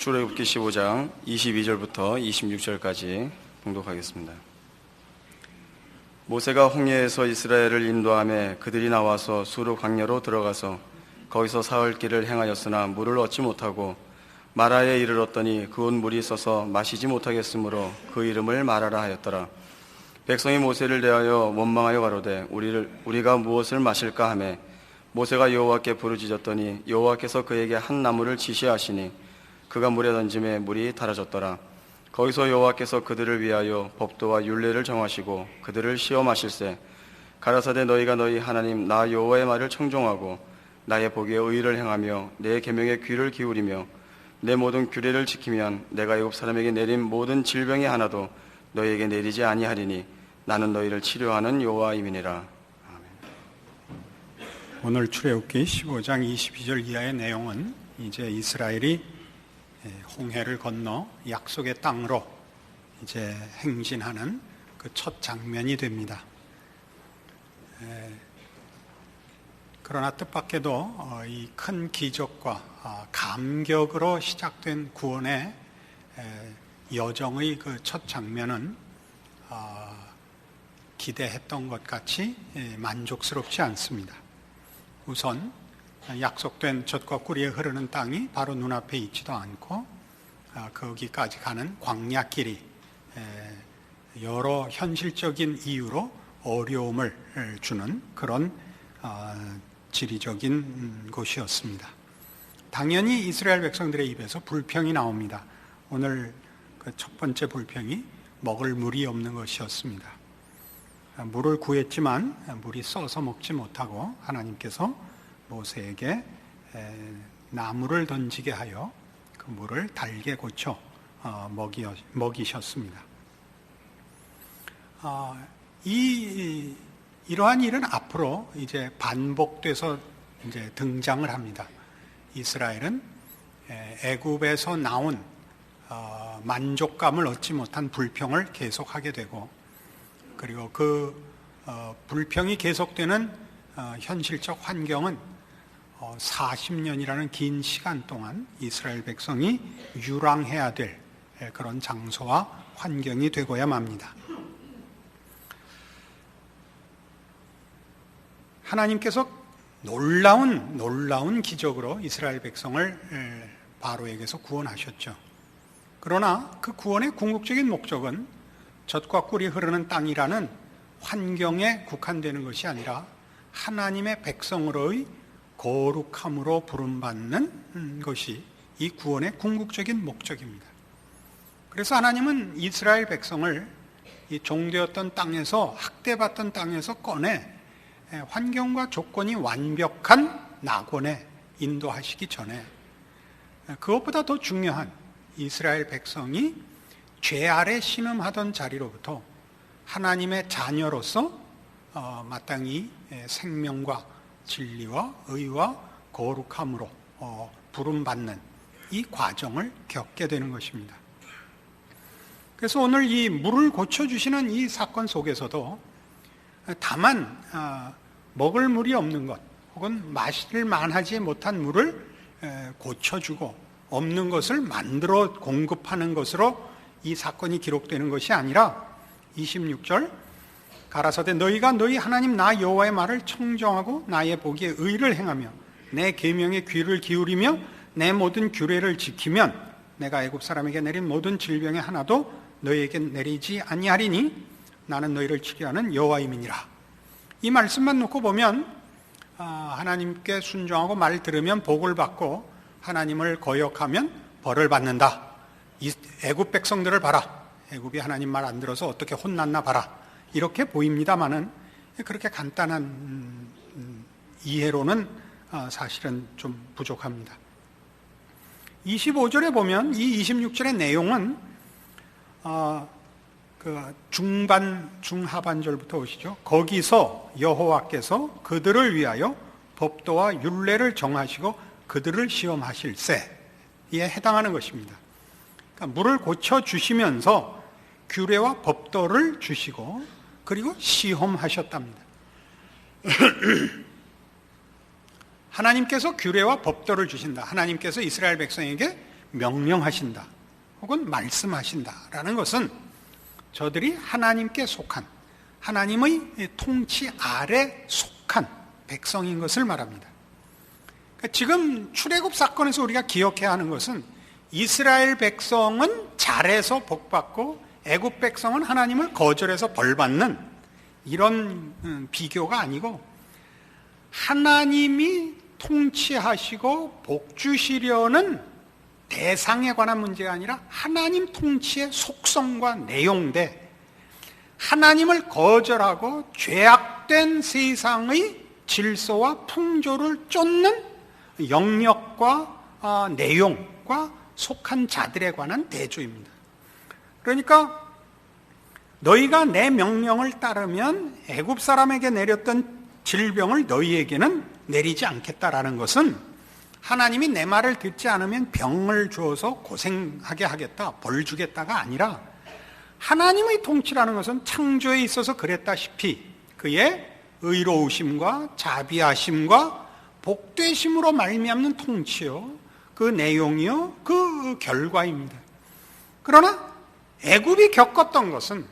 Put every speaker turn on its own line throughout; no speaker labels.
출애굽기 15장 22절부터 26절까지 봉독하겠습니다. 모세가 홍해에서 이스라엘을 인도하며 그들이 나와서 수르 광야로 들어가서 거기서 사흘 길을 행하였으나 물을 얻지 못하고 마라에 이르렀더니 그곳 물이 있어서 마시지 못하겠으므로 그 이름을 마라라 하였더라. 백성이 모세를 대하여 원망하여 가로되 우리가 무엇을 마실까 하매 모세가 여호와께 부르짖었더니 여호와께서 그에게 한 나무를 지시하시니 그가 물에 던짐에 물이 달아졌더라. 거기서 여호와께서 그들을 위하여 법도와 율례를 정하시고 그들을 시험하실세 가라사대 너희가 너희 하나님 나 여호와의 말을 청종하고 나의 보기에 의를 행하며 내 계명에 귀를 기울이며 내 모든 규례를 지키면 내가 애굽 사람에게 내린 모든 질병의 하나도 너희에게 내리지 아니하리니 나는 너희를 치료하는 여호와임이니라.
오늘 출애굽기 15장 22절 이하의 내용은 이제 이스라엘이 홍해를 건너 약속의 땅으로 이제 행진하는 그 첫 장면이 됩니다. 그러나 뜻밖에도 이 큰 기적과 감격으로 시작된 구원의 여정의 그 첫 장면은 기대했던 것 같이 만족스럽지 않습니다. 우선 약속된 젖과 꿀이 흐르는 땅이 바로 눈앞에 있지도 않고 거기까지 가는 광야길이 여러 현실적인 이유로 어려움을 주는 그런 지리적인 곳이었습니다. 당연히 이스라엘 백성들의 입에서 불평이 나옵니다. 오늘 그 첫 번째 불평이 먹을 물이 없는 것이었습니다. 물을 구했지만 물이 써서 먹지 못하고 하나님께서 모세에게 나무를 던지게 하여 그 물을 달게 고쳐 먹이셨습니다. 이러한 일은 앞으로 이제 반복돼서 이제 등장을 합니다. 이스라엘은 애굽에서 나온 만족감을 얻지 못한 불평을 계속하게 되고, 그리고 그 불평이 계속되는 현실적 환경은 40년이라는 긴 시간 동안 이스라엘 백성이 유랑해야 될 그런 장소와 환경이 되고야 맙니다. 하나님께서 놀라운 기적으로 이스라엘 백성을 바로에게서 구원하셨죠. 그러나 그 구원의 궁극적인 목적은 젖과 꿀이 흐르는 땅이라는 환경에 국한되는 것이 아니라 하나님의 백성으로의 거룩함으로 부름받는 것이 이 구원의 궁극적인 목적입니다. 그래서 하나님은 이스라엘 백성을 이 종되었던 땅에서, 학대받던 땅에서 꺼내 환경과 조건이 완벽한 낙원에 인도하시기 전에 그것보다 더 중요한 이스라엘 백성이 죄 아래 신음하던 자리로부터 하나님의 자녀로서 마땅히 생명과 진리와 의와 거룩함으로 부름받는 이 과정을 겪게 되는 것입니다. 그래서 오늘 이 물을 고쳐주시는 이 사건 속에서도 다만 먹을 물이 없는 것 혹은 마실 만하지 못한 물을 고쳐주고 없는 것을 만들어 공급하는 것으로 이 사건이 기록되는 것이 아니라 26절 가라사대 너희가 너희 하나님 나 여호와의 말을 청정하고 나의 보기에 의를 행하며 내 계명에 귀를 기울이며 내 모든 규례를 지키면 내가 애굽 사람에게 내린 모든 질병의 하나도 너희에게 내리지 아니하리니 나는 너희를 치료하는 여호와임이니라. 이 말씀만 놓고 보면 하나님께 순종하고 말 들으면 복을 받고 하나님을 거역하면 벌을 받는다. 애굽 백성들을 봐라. 애굽이 하나님 말 안 들어서 어떻게 혼났나 봐라. 이렇게 보입니다마는 그렇게 간단한 이해로는 사실은 좀 부족합니다. 25절에 보면 이 26절의 내용은 그 중하반절부터 오시죠. 거기서 여호와께서 그들을 위하여 법도와 율례를 정하시고 그들을 시험하실세에 해당하는 것입니다. 그러니까 물을 고쳐주시면서 규례와 법도를 주시고 그리고 시험하셨답니다. 하나님께서 규례와 법도를 주신다. 하나님께서 이스라엘 백성에게 명령하신다 혹은 말씀하신다라는 것은 저들이 하나님께 속한, 하나님의 통치 아래 속한 백성인 것을 말합니다. 그러니까 지금 출애굽 사건에서 우리가 기억해야 하는 것은 이스라엘 백성은 잘해서 복받고 애굽 백성은 하나님을 거절해서 벌받는 이런 비교가 아니고, 하나님이 통치하시고 복 주시려는 대상에 관한 문제가 아니라 하나님 통치의 속성과 내용대, 하나님을 거절하고 죄악된 세상의 질서와 풍조를 쫓는 영역과 내용과 속한 자들에 관한 대조입니다. 그러니까 너희가 내 명령을 따르면 애굽 사람에게 내렸던 질병을 너희에게는 내리지 않겠다라는 것은, 하나님이 내 말을 듣지 않으면 병을 주어서 고생하게 하겠다, 벌 주겠다가 아니라, 하나님의 통치라는 것은 창조에 있어서 그랬다시피 그의 의로우심과 자비하심과 복되심으로 말미암는 통치요, 그 내용이요, 그 결과입니다. 그러나 애굽이 겪었던 것은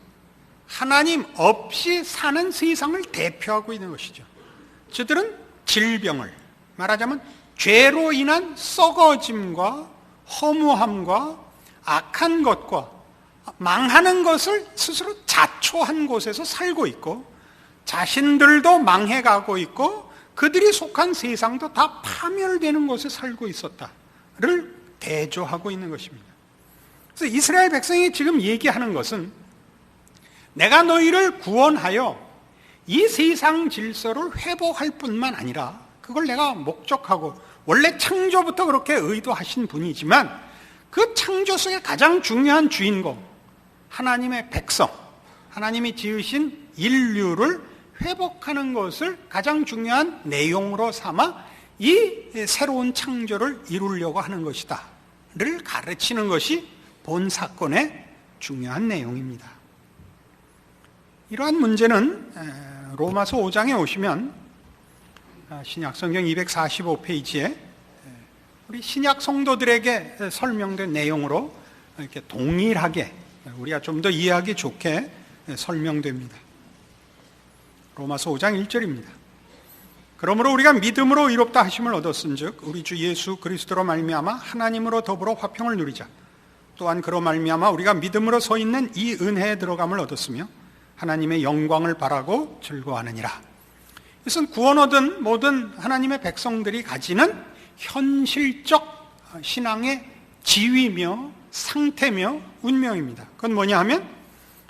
하나님 없이 사는 세상을 대표하고 있는 것이죠. 저들은 질병을, 말하자면 죄로 인한 썩어짐과 허무함과 악한 것과 망하는 것을 스스로 자초한 곳에서 살고 있고, 자신들도 망해가고 있고 그들이 속한 세상도 다 파멸되는 곳에 살고 있었다를 대조하고 있는 것입니다. 그래서 이스라엘 백성이 지금 얘기하는 것은, 내가 너희를 구원하여 이 세상 질서를 회복할 뿐만 아니라, 그걸 내가 목적하고 원래 창조부터 그렇게 의도하신 분이지만 그 창조 속의 가장 중요한 주인공, 하나님의 백성, 하나님이 지으신 인류를 회복하는 것을 가장 중요한 내용으로 삼아 이 새로운 창조를 이루려고 하는 것이다 를 가르치는 것이 본 사건의 중요한 내용입니다. 이러한 문제는 로마서 5장에 오시면 신약 성경 245페이지에 우리 신약 성도들에게 설명된 내용으로 이렇게 동일하게 우리가 좀 더 이해하기 좋게 설명됩니다. 로마서 5장 1절입니다. 그러므로 우리가 믿음으로 의롭다 하심을 얻었은즉 우리 주 예수 그리스도로 말미암아 하나님으로 더불어 화평을 누리자. 또한 그로 말미암아 우리가 믿음으로 서 있는 이 은혜에 들어감을 얻었으며 하나님의 영광을 바라고 즐거워하느니라. 이것은 구원 얻은 모든 하나님의 백성들이 가지는 현실적 신앙의 지위며 상태며 운명입니다. 그건 뭐냐 하면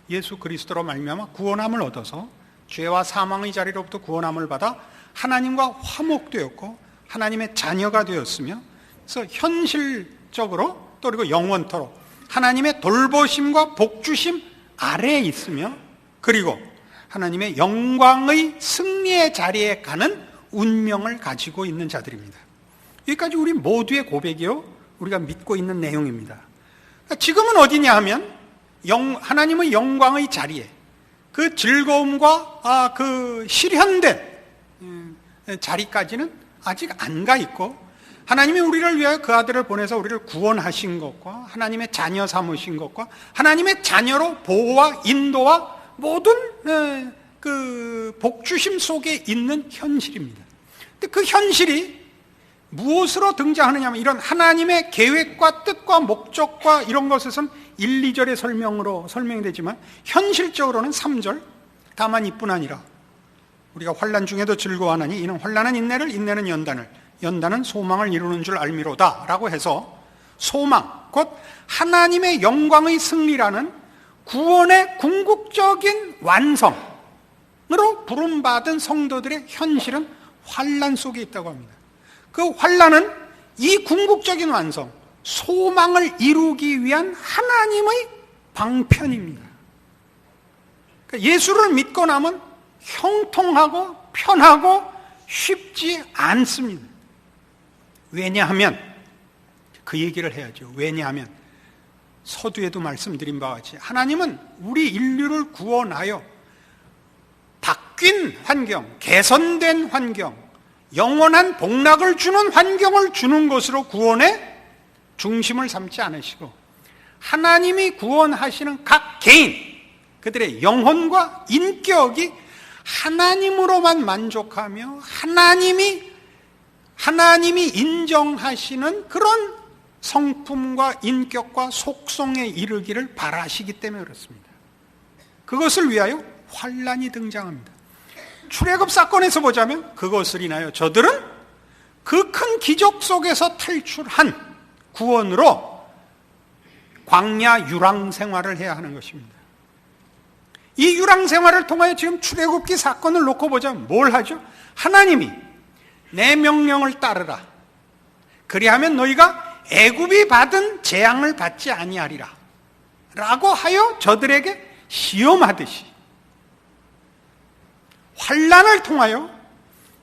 예수 그리스도로 말미암아 구원함을 얻어서 죄와 사망의 자리로부터 구원함을 받아 하나님과 화목되었고 하나님의 자녀가 되었으며, 그래서 현실적으로 또 그리고 영원토록 하나님의 돌보심과 복주심 아래에 있으며, 그리고 하나님의 영광의 승리의 자리에 가는 운명을 가지고 있는 자들입니다. 여기까지 우리 모두의 고백이요, 우리가 믿고 있는 내용입니다. 지금은 어디냐 하면 하나님의 영광의 자리에, 그 즐거움과 그 실현된 자리까지는 아직 안 가 있고, 하나님이 우리를 위하여 그 아들을 보내서 우리를 구원하신 것과 하나님의 자녀 삼으신 것과 하나님의 자녀로 보호와 인도와 모든 그 복주심 속에 있는 현실입니다. 근데 그 현실이 무엇으로 등장하느냐 하면, 이런 하나님의 계획과 뜻과 목적과 이런 것에선 1, 2절의 설명으로 설명이 되지만 현실적으로는 3절, 다만 이뿐 아니라 우리가 환난 중에도 즐거워하나니 이는 환난은 인내를, 인내는 연단을, 연단은 소망을 이루는 줄 알미로다 라고 해서, 소망, 곧 하나님의 영광의 승리라는 구원의 궁극적인 완성으로 부름받은 성도들의 현실은 환난 속에 있다고 합니다. 그 환난은 이 궁극적인 완성, 소망을 이루기 위한 하나님의 방편입니다. 그러니까 예수를 믿고 나면 형통하고 편하고 쉽지 않습니다. 왜냐하면 그 얘기를 해야죠. 왜냐하면 서두에도 말씀드린 바와 같이 하나님은 우리 인류를 구원하여 바뀐 환경, 개선된 환경, 영원한 복락을 주는 환경을 주는 것으로 구원의 중심을 삼지 않으시고 하나님이 구원하시는 각 개인, 그들의 영혼과 인격이 하나님으로만 만족하며 하나님이 인정하시는 그런 성품과 인격과 속성에 이르기를 바라시기 때문에 그렇습니다. 그것을 위하여 환난이 등장합니다. 출애굽 사건에서 보자면 그것을 인하여 저들은 그 큰 기적 속에서 탈출한 구원으로 광야 유랑 생활을 해야 하는 것입니다. 이 유랑 생활을 통하여 지금 출애굽기 사건을 놓고 보자면 뭘 하죠? 하나님이 내 명령을 따르라. 그리하면 너희가 애굽이 받은 재앙을 받지 아니하리라. 라고 하여 저들에게 시험하듯이 환난을 통하여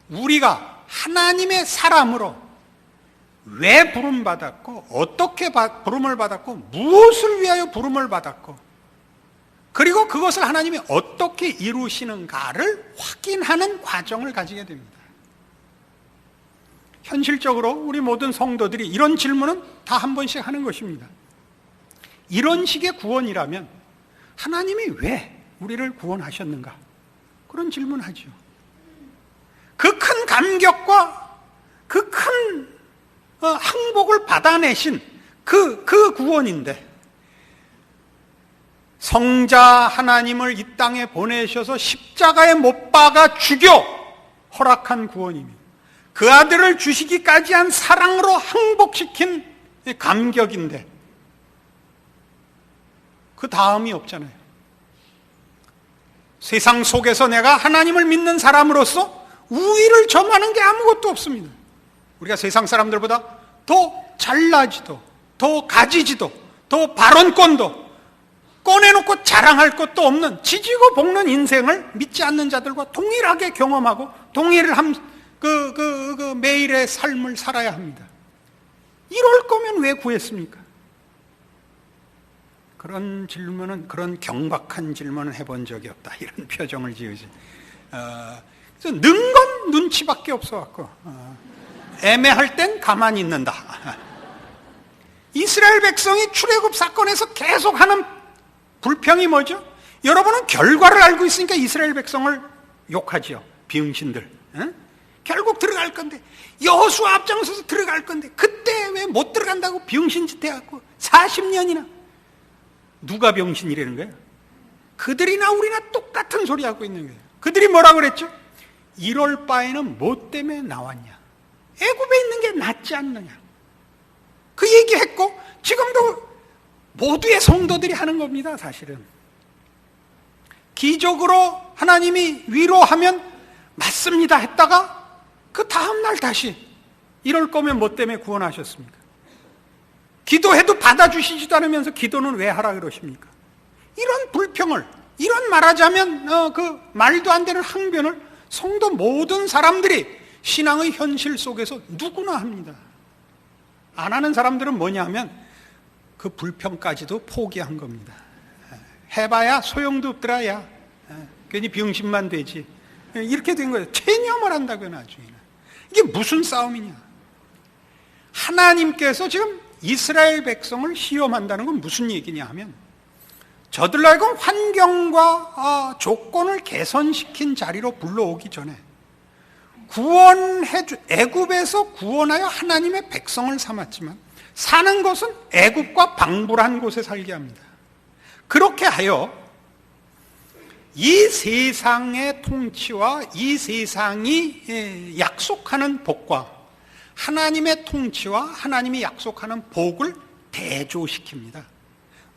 우리가 하나님의 사람으로 왜 부름받았고 어떻게 부름을 받았고 무엇을 위하여 부름을 받았고 그리고 그것을 하나님이 어떻게 이루시는가를 확인하는 과정을 가지게 됩니다. 현실적으로 우리 모든 성도들이 이런 질문은 다 한 번씩 하는 것입니다. 이런 식의 구원이라면 하나님이 왜 우리를 구원하셨는가? 그런 질문하죠. 그 큰 감격과 그 큰 항복을 받아내신 그 구원인데 성자 하나님을 이 땅에 보내셔서 십자가에 못 박아 죽여 허락한 구원이며 그 아들을 주시기까지 한 사랑으로 항복시킨 감격인데 그 다음이 없잖아요. 세상 속에서 내가 하나님을 믿는 사람으로서 우위를 점하는 게 아무것도 없습니다. 우리가 세상 사람들보다 더 잘나지도 더 가지지도 더 발언권도 꺼내놓고 자랑할 것도 없는 지지고 볶는 인생을 믿지 않는 자들과 동일하게 경험하고 동일한 매일의 삶을 살아야 합니다. 이럴 거면 왜 구했습니까? 그런 질문은, 그런 경박한 질문은 해본 적이 없다. 이런 표정을 지으지. 그래서 는 건 눈치밖에 없어갖고, 애매할 땐 가만히 있는다. 이스라엘 백성이 출애굽 사건에서 계속하는 불평이 뭐죠? 여러분은 결과를 알고 있으니까 이스라엘 백성을 욕하지요. 비응신들. 응? 결국 들어갈 건데, 여호수아 앞장서서 들어갈 건데 그때 왜 못 들어간다고 병신짓 해갖고 40년이나 누가 병신이라는 거예요? 그들이나 우리나 똑같은 소리 하고 있는 거예요. 그들이 뭐라고 그랬죠? 이럴 바에는 뭐 때문에 나왔냐? 애굽에 있는 게 낫지 않느냐? 그 얘기했고 지금도 모두의 성도들이 하는 겁니다. 사실은 기적으로 하나님이 위로하면 맞습니다 했다가 그 다음날 다시 이럴 거면 뭐 때문에 구원하셨습니까? 기도해도 받아주시지도 않으면서 기도는 왜 하라 그러십니까? 이런 불평을, 이런 말하자면 그 말도 안 되는 항변을 성도 모든 사람들이 신앙의 현실 속에서 누구나 합니다. 안 하는 사람들은 뭐냐 하면 그 불평까지도 포기한 겁니다. 해봐야 소용도 없더라 야. 괜히 병신만 되지. 이렇게 된 거예요. 체념을 한다고요. 나중에는 이게 무슨 싸움이냐? 하나님께서 지금 이스라엘 백성을 시험한다는 건 무슨 얘기냐 하면 저들로 하여금 환경과 조건을 개선시킨 자리로 불러오기 전에 애굽에서 구원하여 하나님의 백성을 삼았지만 사는 것은 애굽과 방불한 곳에 살게 합니다. 그렇게 하여 이 세상의 통치와 이 세상이 약속하는 복과 하나님의 통치와 하나님이 약속하는 복을 대조시킵니다.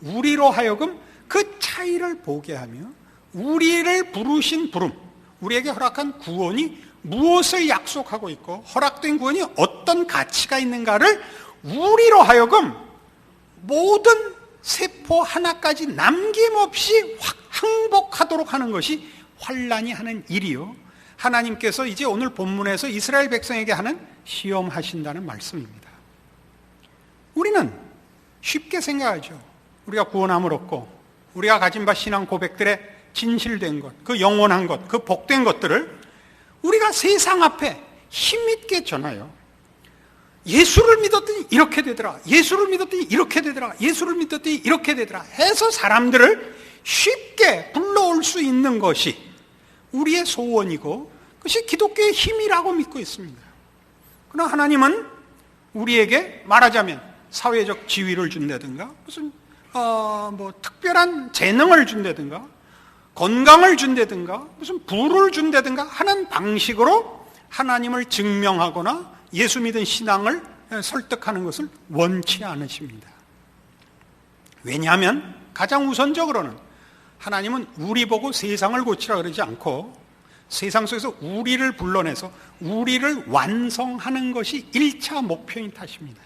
우리로 하여금 그 차이를 보게 하며 우리를 부르신 부름, 우리에게 허락한 구원이 무엇을 약속하고 있고 허락된 구원이 어떤 가치가 있는가를 우리로 하여금 모든 세포 하나까지 남김없이 항복하도록 하는 것이 환난이 하는 일이요, 하나님께서 이제 오늘 본문에서 이스라엘 백성에게 하는 시험하신다는 말씀입니다. 우리는 쉽게 생각하죠. 우리가 구원함을 얻고 우리가 가진 바 신앙 고백들의 진실된 것, 그 영원한 것, 그 복된 것들을 우리가 세상 앞에 힘있게 전하여 예수를 믿었더니 이렇게 되더라, 예수를 믿었더니 이렇게 되더라, 예수를 믿었더니 이렇게 되더라 해서 사람들을 쉽게 불러올 수 있는 것이 우리의 소원이고 그것이 기독교의 힘이라고 믿고 있습니다. 그러나 하나님은 우리에게 말하자면 사회적 지위를 준다든가 무슨 특별한 재능을 준다든가 건강을 준다든가 무슨 부를 준다든가 하는 방식으로 하나님을 증명하거나 예수 믿은 신앙을 설득하는 것을 원치 않으십니다. 왜냐하면 가장 우선적으로는 하나님은 우리 보고 세상을 고치라 그러지 않고 세상 속에서 우리를 불러내서 우리를 완성하는 것이 1차 목표인 탓입니다.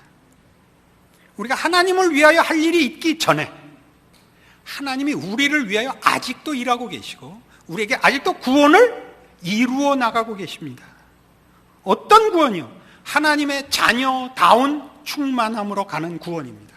우리가 하나님을 위하여 할 일이 있기 전에 하나님이 우리를 위하여 아직도 일하고 계시고 우리에게 아직도 구원을 이루어 나가고 계십니다. 어떤 구원이요? 하나님의 자녀다운 충만함으로 가는 구원입니다.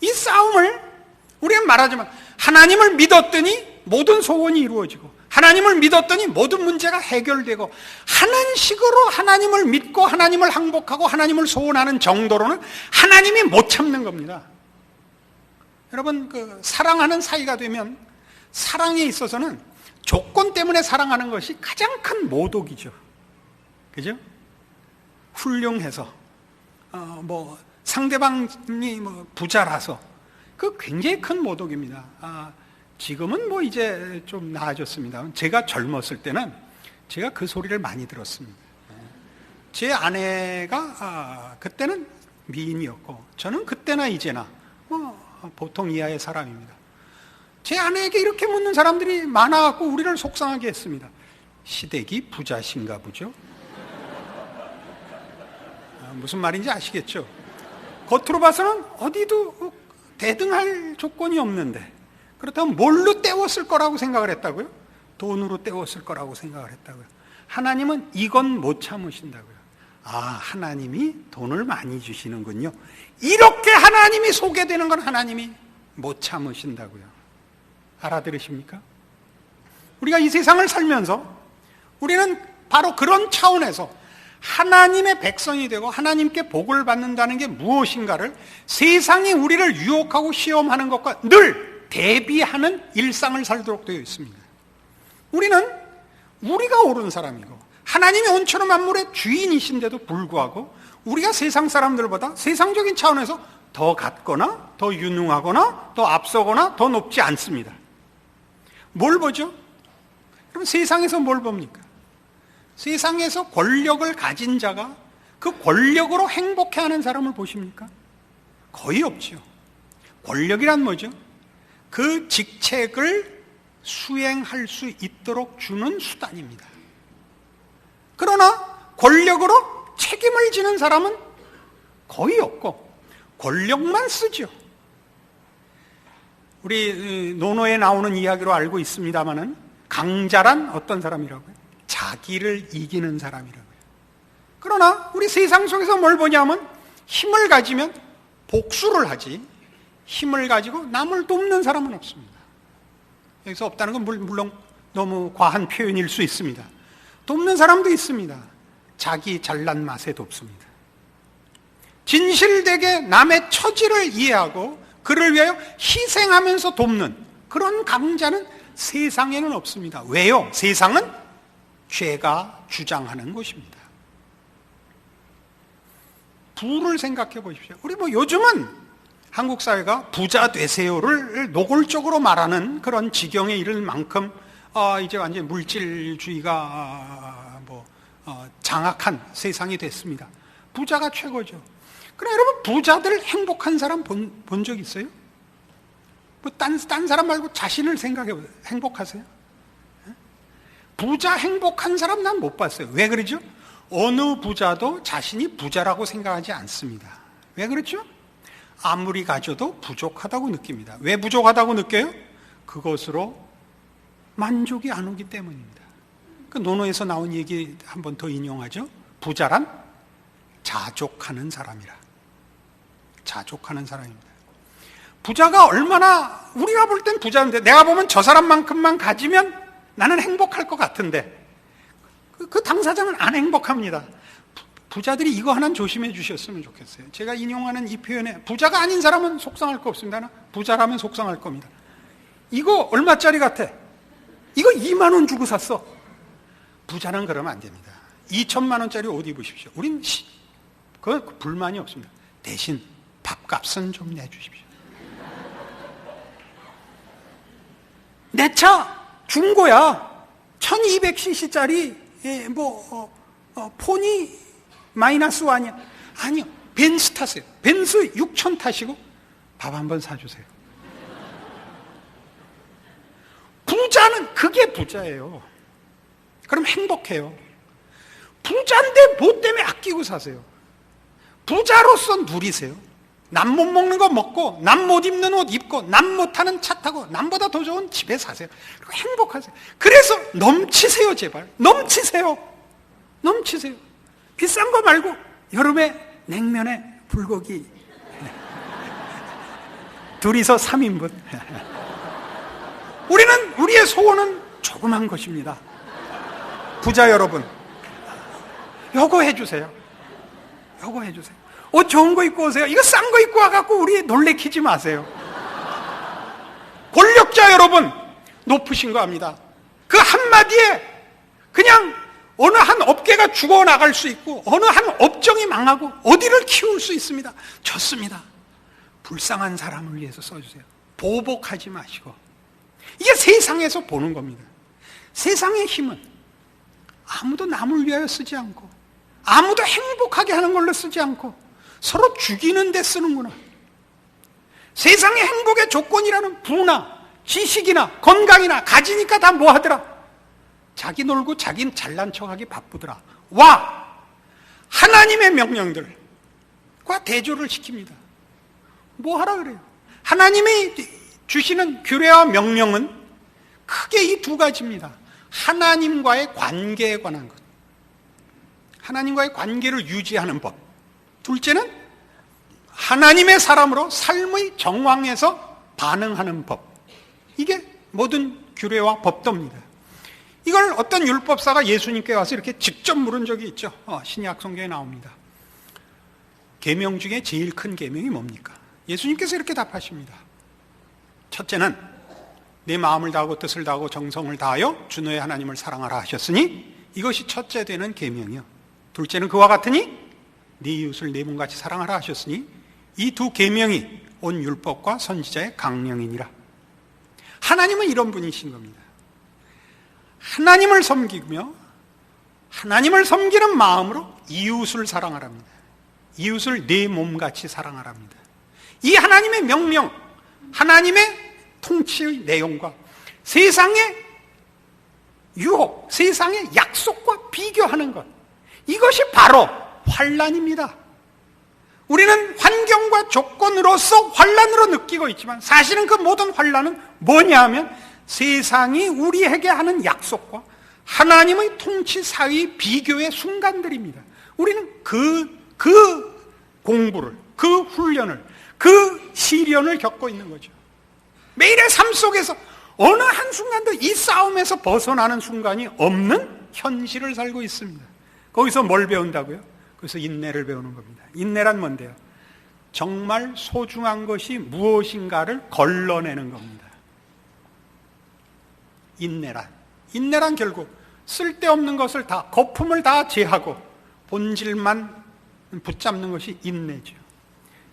이 싸움을 우리는 말하지만 하나님을 믿었더니 모든 소원이 이루어지고 하나님을 믿었더니 모든 문제가 해결되고 하는 식으로 하나님을 믿고 하나님을 항복하고 하나님을 소원하는 정도로는 하나님이 못 참는 겁니다. 여러분, 사랑하는 사이가 되면 사랑에 있어서는 조건 때문에 사랑하는 것이 가장 큰 모독이죠. 그죠? 훌륭해서 상대방이 부자라서 그 굉장히 큰 모독입니다. 지금은 이제 좀 나아졌습니다. 제가 젊었을 때는 제가 그 소리를 많이 들었습니다. 제 아내가 그때는 미인이었고 저는 그때나 이제나 보통 이하의 사람입니다. 제 아내에게 이렇게 묻는 사람들이 많아갖고 우리를 속상하게 했습니다. 시댁이 부자신가 보죠? 무슨 말인지 아시겠죠? 겉으로 봐서는 어디도 대등할 조건이 없는데 그렇다면 뭘로 때웠을 거라고 생각을 했다고요? 돈으로 때웠을 거라고 생각을 했다고요. 하나님은 이건 못 참으신다고요. 하나님이 돈을 많이 주시는군요. 이렇게 하나님이 소개되는 건 하나님이 못 참으신다고요. 알아들으십니까? 우리가 이 세상을 살면서 우리는 바로 그런 차원에서 하나님의 백성이 되고 하나님께 복을 받는다는 게 무엇인가를 세상이 우리를 유혹하고 시험하는 것과 늘 대비하는 일상을 살도록 되어 있습니다. 우리는 우리가 옳은 사람이고 하나님이 온천한 만물의 주인이신데도 불구하고 우리가 세상 사람들보다 세상적인 차원에서 더 같거나 더 유능하거나 더 앞서거나 더 높지 않습니다. 뭘 보죠? 그럼 세상에서 뭘 봅니까? 세상에서 권력을 가진 자가 그 권력으로 행복해하는 사람을 보십니까? 거의 없죠. 권력이란 뭐죠? 그 직책을 수행할 수 있도록 주는 수단입니다. 그러나 권력으로 책임을 지는 사람은 거의 없고 권력만 쓰죠. 우리 논어에 나오는 이야기로 알고 있습니다마는 강자란 어떤 사람이라고요? 자기를 이기는 사람이라고요. 그러나 우리 세상 속에서 뭘 보냐면 힘을 가지면 복수를 하지 힘을 가지고 남을 돕는 사람은 없습니다. 여기서 없다는 건 물론 너무 과한 표현일 수 있습니다. 돕는 사람도 있습니다. 자기 잘난 맛에 돕습니다. 진실되게 남의 처지를 이해하고 그를 위하여 희생하면서 돕는 그런 강자는 세상에는 없습니다. 왜요? 세상은 죄가 주장하는 것입니다. 부를 생각해 보십시오. 우리 요즘은 한국 사회가 부자 되세요를 노골적으로 말하는 그런 지경에 이를 만큼 이제 완전히 물질주의가 장악한 세상이 됐습니다. 부자가 최고죠. 그럼 여러분 부자들 행복한 사람 본 적 있어요? 딴 사람 말고 자신을 생각해 보세요. 행복하세요? 부자 행복한 사람 난 못 봤어요. 왜 그러죠? 어느 부자도 자신이 부자라고 생각하지 않습니다. 왜 그렇죠? 아무리 가져도 부족하다고 느낍니다. 왜 부족하다고 느껴요? 그것으로 만족이 안 오기 때문입니다. 그 논어에서 나온 얘기 한 번 더 인용하죠. 부자란 자족하는 사람이라. 자족하는 사람입니다. 부자가 얼마나 우리가 볼 땐 부자인데 내가 보면 저 사람만큼만 가지면 나는 행복할 것 같은데 그 당사자는 안 행복합니다. 부자들이 이거 하나는 조심해 주셨으면 좋겠어요. 제가 인용하는 이 표현에 부자가 아닌 사람은 속상할 거 없습니다. 부자라면 속상할 겁니다. 이거 얼마짜리 같아? 이거 2만 원 주고 샀어. 부자는 그러면 안 됩니다. 2천만 원짜리 옷 입으십시오. 우린 그 불만이 없습니다. 대신 밥값은 좀 내주십시오. 내 차 중고야. 1200cc짜리 폰이 마이너스 아니야. 아니요. 벤츠 타세요. 벤츠 6천 타시고 밥 한번 사주세요. 부자는 그게 부자예요. 그럼 행복해요. 부자인데 뭐 때문에 아끼고 사세요? 부자로서 누리세요. 남 못 먹는 거 먹고, 남 못 입는 옷 입고, 남 못 타는 차 타고, 남보다 더 좋은 집에 사세요. 그리고 행복하세요. 그래서 넘치세요, 제발. 넘치세요. 넘치세요. 비싼 거 말고 여름에 냉면에 불고기 둘이서 3인분. 우리의 소원은 조그만 것입니다. 부자 여러분, 요거 해주세요. 요거 해주세요. 옷 좋은 거 입고 오세요. 이거 싼 거 입고 와갖고 우리 놀래키지 마세요. 권력자 여러분, 높으신 거 압니다. 그 한마디에 그냥 어느 한 업계가 죽어나갈 수 있고 어느 한 업종이 망하고 어디를 키울 수 있습니다. 좋습니다. 불쌍한 사람을 위해서 써주세요. 보복하지 마시고. 이게 세상에서 보는 겁니다. 세상의 힘은 아무도 남을 위하여 쓰지 않고 아무도 행복하게 하는 걸로 쓰지 않고 서로 죽이는 데 쓰는구나. 세상의 행복의 조건이라는 부나 지식이나 건강이나 가지니까 다 뭐 하더라? 자기 놀고 자긴 잘난 척하기 바쁘더라. 와! 하나님의 명령들과 대조를 시킵니다. 뭐 하라 그래요? 하나님이 주시는 규례와 명령은 크게 이 두 가지입니다. 하나님과의 관계에 관한 것. 하나님과의 관계를 유지하는 법. 둘째는 하나님의 사람으로 삶의 정황에서 반응하는 법. 이게 모든 규례와 법도입니다. 이걸 어떤 율법사가 예수님께 와서 이렇게 직접 물은 적이 있죠. 신약 성경에 나옵니다. 계명 중에 제일 큰 계명이 뭡니까? 예수님께서 이렇게 답하십니다. 첫째는 내 마음을 다하고 뜻을 다하고 정성을 다하여 주 너의 하나님을 사랑하라 하셨으니 이것이 첫째 되는 계명이요. 둘째는 그와 같으니 네 이웃을 내 몸같이 사랑하라 하셨으니 이 두 계명이 온 율법과 선지자의 강령이니라. 하나님은 이런 분이신 겁니다. 하나님을 섬기며 하나님을 섬기는 마음으로 이웃을 사랑하랍니다. 이웃을 내 몸같이 사랑하랍니다. 이 하나님의 명령, 하나님의 통치의 내용과 세상의 유혹, 세상의 약속과 비교하는 것, 이것이 바로 환난입니다. 우리는 환경과 조건으로서 환난으로 느끼고 있지만 사실은 그 모든 환난은 뭐냐 하면 세상이 우리에게 하는 약속과 하나님의 통치 사이의 비교의 순간들입니다. 우리는 그 공부를, 그 훈련을, 그 시련을 겪고 있는 거죠. 매일의 삶 속에서 어느 한순간도 이 싸움에서 벗어나는 순간이 없는 현실을 살고 있습니다. 거기서 뭘 배운다고요? 그래서 인내를 배우는 겁니다. 인내란 뭔데요? 정말 소중한 것이 무엇인가를 걸러내는 겁니다. 인내란 결국 쓸데없는 것을 다, 거품을 다 제하고 본질만 붙잡는 것이 인내죠.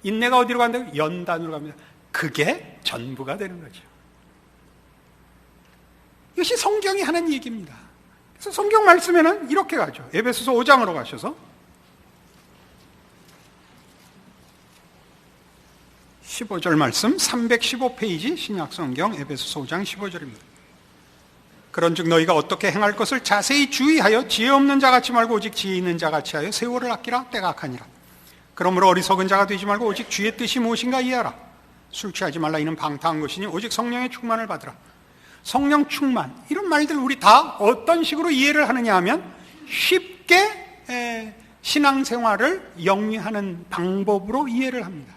인내가 어디로 간다고요? 연단으로 갑니다. 그게 전부가 되는 거죠. 이것이 성경이 하는 얘기입니다. 그래서 성경 말씀에는 이렇게 가죠. 에베소서 5장으로 가셔서 15절 말씀, 315페이지 신약성경 에베소서 5장 15절입니다. 그런즉 너희가 어떻게 행할 것을 자세히 주의하여 지혜 없는 자같이 말고 오직 지혜 있는 자같이 하여 세월을 아끼라. 때가 악하니라. 그러므로 어리석은 자가 되지 말고 오직 주의 뜻이 무엇인가 이해하라. 술 취하지 말라. 이는 방탕한 것이니 오직 성령의 충만을 받으라. 성령 충만, 이런 말들 우리 다 어떤 식으로 이해를 하느냐 하면 쉽게 신앙생활을 영위하는 방법으로 이해를 합니다.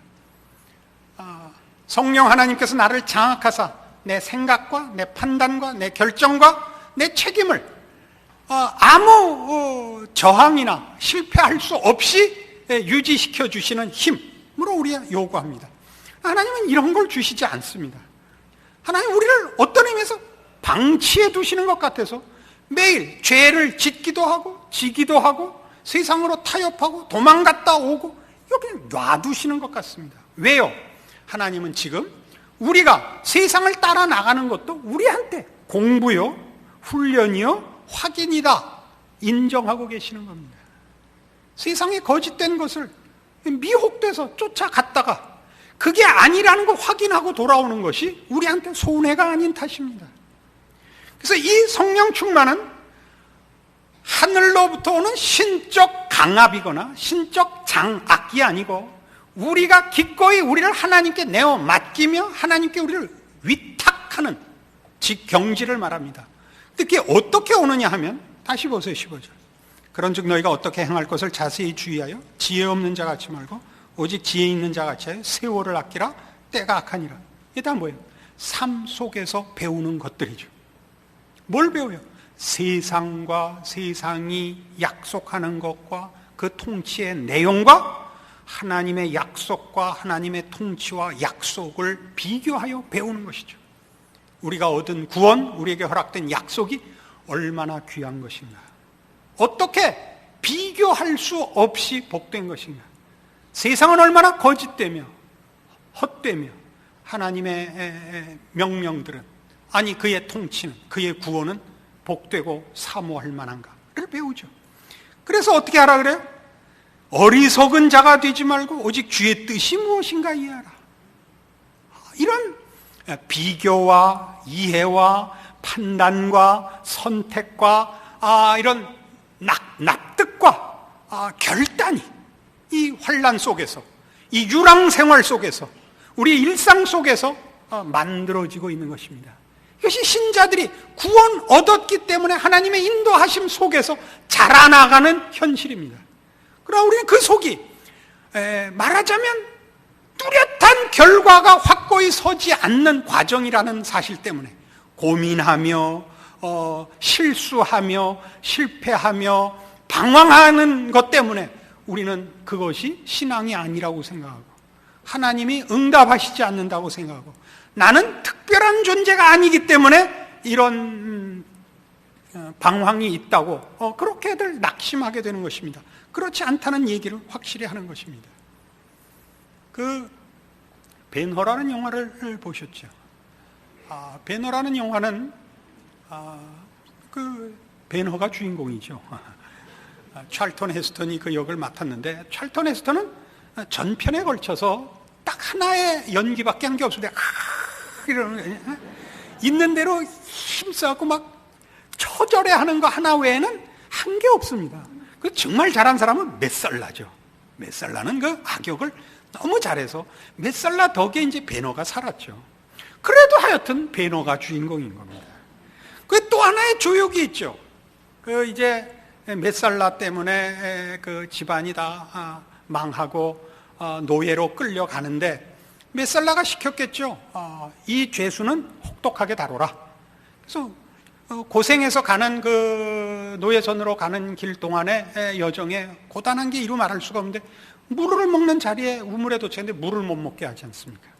성령 하나님께서 나를 장악하사 내 생각과 내 판단과 내 결정과 내 책임을 아무 저항이나 실패할 수 없이 유지시켜 주시는 힘으로 우리가 요구합니다. 하나님은 이런 걸 주시지 않습니다. 하나님 우리를 어떤 의미에서 방치해 두시는 것 같아서 매일 죄를 짓기도 하고 지기도 하고 세상으로 타협하고 도망갔다 오고 여기 놔두시는 것 같습니다. 왜요? 하나님은 지금 우리가 세상을 따라 나가는 것도 우리한테 공부요, 훈련이요, 확인이다 인정하고 계시는 겁니다. 세상에 거짓된 것을 미혹돼서 쫓아갔다가 그게 아니라는 걸 확인하고 돌아오는 것이 우리한테 손해가 아닌 탓입니다. 그래서 이 성령 충만은 하늘로부터 오는 신적 강압이거나 신적 장악이 아니고 우리가 기꺼이 우리를 하나님께 내어 맡기며 하나님께 우리를 위탁하는 직경지를 말합니다. 그게 어떻게 오느냐 하면 다시 보세요. 15절. 그런즉 너희가 어떻게 행할 것을 자세히 주의하여 지혜 없는 자같이 말고 오직 지혜 있는 자같이 하여 세월을 아끼라. 때가 악하니라. 이게 다 뭐예요? 삶 속에서 배우는 것들이죠. 뭘 배워요? 세상과 세상이 약속하는 것과 그 통치의 내용과 하나님의 약속과 하나님의 통치와 약속을 비교하여 배우는 것이죠. 우리가 얻은 구원, 우리에게 허락된 약속이 얼마나 귀한 것인가, 어떻게 비교할 수 없이 복된 것인가, 세상은 얼마나 거짓되며 헛되며 하나님의 명령들은, 아니 그의 통치는, 그의 구원은 복되고 사모할 만한가를 배우죠. 그래서 어떻게 하라 그래요? 어리석은 자가 되지 말고 오직 주의 뜻이 무엇인가 이해하라. 이런 비교와 이해와 판단과 선택과 이런 납득과 결단이 이 환난 속에서, 이 유랑 생활 속에서, 우리 일상 속에서 만들어지고 있는 것입니다. 이것이 신자들이 구원 얻었기 때문에 하나님의 인도하심 속에서 자라나가는 현실입니다. 그러나 우리는 그 속이 말하자면 뚜렷한 결과가 확고히 서지 않는 과정이라는 사실 때문에 고민하며 실수하며 실패하며 방황하는 것 때문에 우리는 그것이 신앙이 아니라고 생각하고 하나님이 응답하시지 않는다고 생각하고 나는 특별한 존재가 아니기 때문에 이런 방황이 있다고 그렇게들 낙심하게 되는 것입니다. 그렇지 않다는 얘기를 확실히 하는 것입니다. 그 벤허라는 영화를 보셨죠? 벤허라는 영화는 그 벤허가 주인공이죠. 찰턴 헤스턴이 그 역을 맡았는데, 찰턴 헤스턴은 전편에 걸쳐서 딱 하나의 연기밖에 한 게 없습니다. 이러는 있는 대로 힘써갖고 막 처절해하는 거 하나 외에는 한 게 없습니다. 그 정말 잘한 사람은 메살라죠. 메살라는 그 악역을 너무 잘해서 메살라 덕에 이제 베너가 살았죠. 그래도 하여튼 베너가 주인공인 겁니다. 그 또 하나의 조욕이 있죠. 그 이제 메살라 때문에 그 집안이 다 망하고 노예로 끌려가는데 메살라가 시켰겠죠. 이 죄수는 혹독하게 다뤄라. 그래서 고생해서 가는 그 노예선으로 가는 길 동안에 여정에 고단한 게 이루 말할 수가 없는데 물을 먹는 자리에 우물에 도착했는데 물을 못 먹게 하지 않습니까?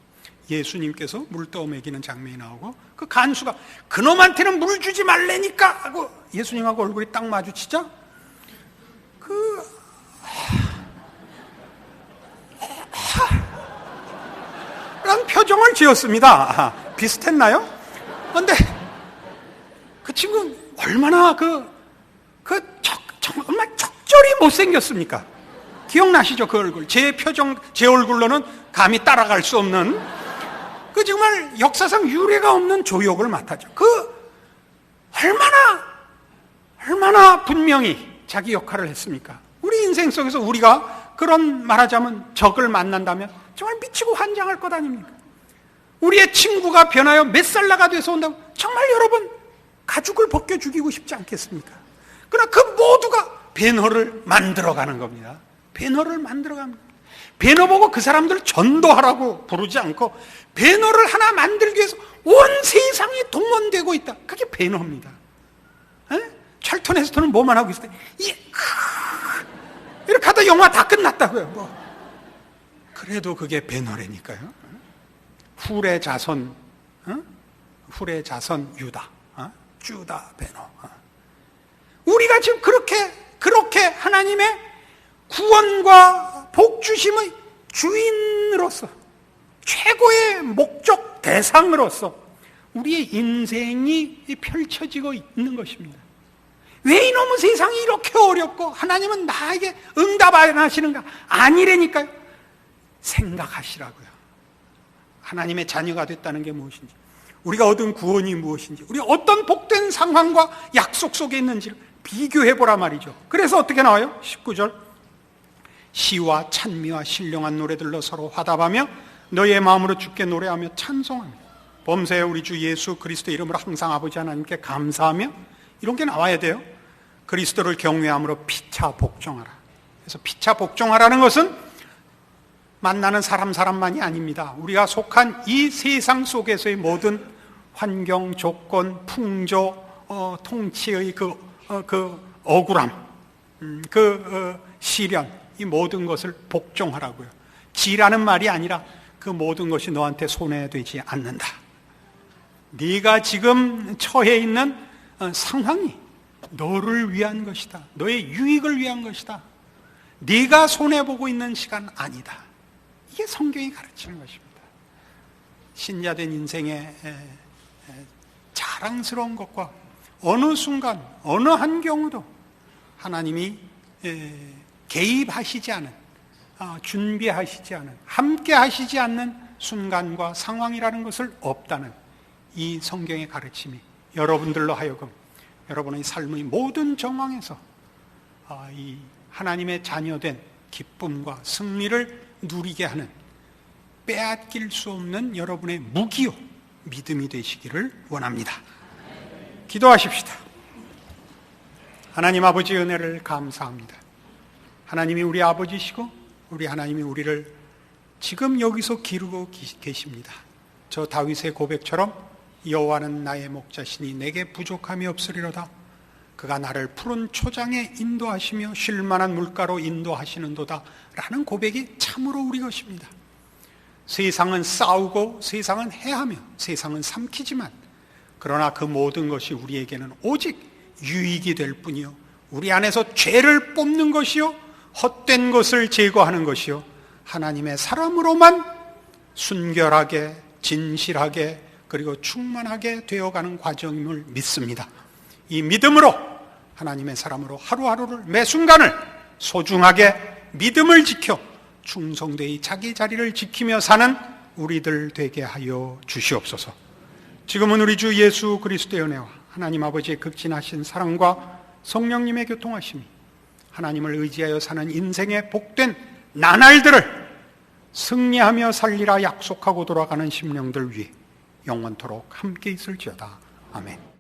예수님께서 물 떠 먹이는 장면이 나오고 그 간수가 그놈한테는 물 주지 말래니까 하고 예수님하고 얼굴이 딱 마주치자 라는 표정을 지었습니다. 비슷했나요? 그런데 그 친구 얼마나 정말 적절히 못생겼습니까? 기억나시죠? 그 얼굴. 제 표정, 제 얼굴로는 감히 따라갈 수 없는 그 정말 역사상 유례가 없는 조역을 맡았죠. 얼마나 분명히 자기 역할을 했습니까? 우리 인생 속에서 우리가 그런 말하자면 적을 만난다면 정말 미치고 환장할 것 아닙니까? 우리의 친구가 변하여 메살라가 돼서 온다고 정말 여러분 가죽을 벗겨 죽이고 싶지 않겠습니까? 그러나 그 모두가 베너를 만들어가는 겁니다. 베너를 만들어갑니다. 베너 보고 그 사람들 전도하라고 부르지 않고 베너를 하나 만들기 위해서 온 세상이 동원되고 있다. 그게 베너입니다. 찰턴 헤스턴은 뭐만 하고 있어요? 이렇게 하다 영화 다 끝났다고요. 뭐. 그래도 그게 배너래니까요. 훌의 자손 유다, 주다 배너. 우리가 지금 그렇게 하나님의 구원과 복주심의 주인으로서, 최고의 목적 대상으로서 우리의 인생이 펼쳐지고 있는 것입니다. 왜 이놈의 세상이 이렇게 어렵고 하나님은 나에게 응답 안 하시는가? 아니라니까요. 생각하시라고요. 하나님의 자녀가 됐다는 게 무엇인지, 우리가 얻은 구원이 무엇인지, 우리가 어떤 복된 상황과 약속 속에 있는지를 비교해보라 말이죠. 그래서 어떻게 나와요? 19절, 시와 찬미와 신령한 노래들로 서로 화답하며 너희의 마음으로 주께 노래하며 찬송하며 범사에 우리 주 예수 그리스도 이름으로 항상 아버지 하나님께 감사하며, 이런 게 나와야 돼요. 그리스도를 경외함으로 피차 복종하라. 그래서 피차 복종하라는 것은 만나는 사람만이 아닙니다. 우리가 속한 이 세상 속에서의 모든 환경, 조건, 풍조, 통치의 그 억울함, 시련, 이 모든 것을 복종하라고요. 지라는 말이 아니라 그 모든 것이 너한테 손해되지 않는다. 네가 지금 처해 있는 상황이 너를 위한 것이다. 너의 유익을 위한 것이다. 네가 손해보고 있는 시간 아니다. 이게 성경이 가르치는 것입니다. 신자된 인생의 자랑스러운 것과 어느 순간, 어느 한 경우도 하나님이 개입하시지 않은, 준비하시지 않은, 함께 하시지 않는 순간과 상황이라는 것을 없다는 이 성경의 가르침이 여러분들로 하여금 여러분의 삶의 모든 정황에서 이 하나님의 자녀된 기쁨과 승리를 누리게 하는, 빼앗길 수 없는 여러분의 무기요 믿음이 되시기를 원합니다. 기도하십시다. 하나님 아버지 은혜를 감사합니다. 하나님이 우리 아버지시고 우리 하나님이 우리를 지금 여기서 기르고 계십니다. 저 다윗의 고백처럼 여호와는 나의 목자시니 내게 부족함이 없으리로다. 그가 나를 푸른 초장에 인도하시며 쉴 만한 물가로 인도하시는도다 라는 고백이 참으로 우리 것입니다. 세상은 싸우고 세상은 해하며 세상은 삼키지만, 그러나 그 모든 것이 우리에게는 오직 유익이 될 뿐이요, 우리 안에서 죄를 뽑는 것이요, 헛된 것을 제거하는 것이요, 하나님의 사람으로만 순결하게, 진실하게, 그리고 충만하게 되어가는 과정임을 믿습니다. 이 믿음으로 하나님의 사람으로 하루하루를, 매 순간을 소중하게 믿음을 지켜 충성되이 자기 자리를 지키며 사는 우리들 되게 하여 주시옵소서. 지금은 우리 주 예수 그리스도의 은혜와 하나님 아버지의 극진하신 사랑과 성령님의 교통하심이 하나님을 의지하여 사는 인생의 복된 나날들을 승리하며 살리라 약속하고 돌아가는 심령들 위해 영원토록 함께 있을지어다. 아멘.